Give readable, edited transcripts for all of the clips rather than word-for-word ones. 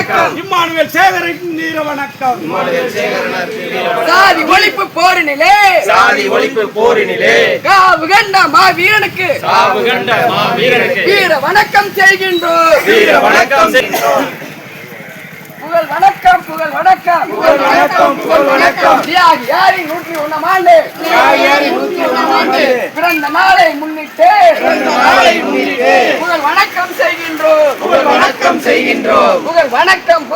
Emmanuel சேகரனுக்கு வீர வணக்கம். சாதி ஒழிப்பு போரினிலே காவு கண்ட மாவீரனுக்கு வீர வணக்கம் செய்கின்றோம். புகழ் வணக்கம் புகழ் வணக்கம் தியாகி 101ஆம் ஆண்டு பிறந்த நாளை முன்னிட்டு புகழ் வணக்கம் செய்கின்றோம். புகழ் வணக்கம்.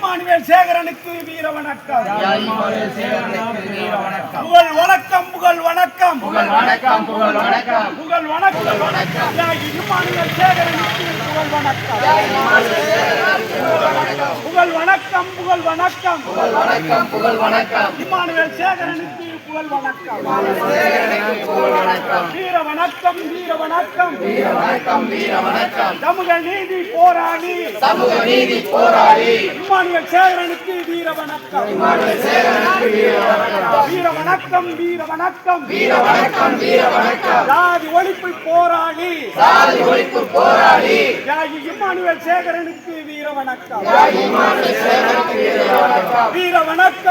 இம்மானுவேல் சேகரனுக்கு வீர வணக்கம். புகழ் வணக்கம் இம்மானுவேல் சேகரனுக்கு புகழ் வணக்கம். இம்மானுவேல் சேகரனுக்கு புகழ் வணக்கம். வீர வணக்கம். சமூக நீதி போராளி இம்மானுவேல் சேகரனுக்கு வீர வணக்கம். வீர வணக்கம். ஜாதி ஒழிப்பு போராளி தியாகி இம்மானுவேல் சேகரனுக்கு வீர வணக்கம். வீர வணக்கம்.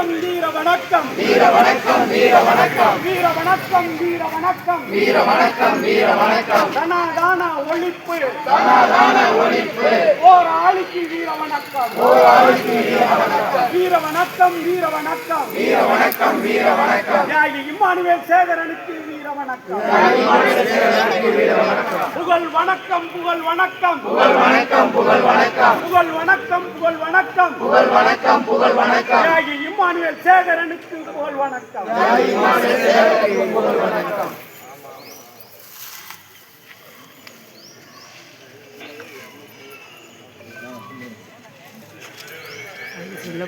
சனாதான ஒழிப்பு போராளிக்கு வீர வணக்கம். வீர வணக்கம். தியாகி இம்மானுவேல் சேகரனுக்கு வீர வணக்கம். புகழ் வணக்கம். தியாகி இம்மானுவேல் சேகரனுக்கு புகழ் வணக்கம். சொல்ல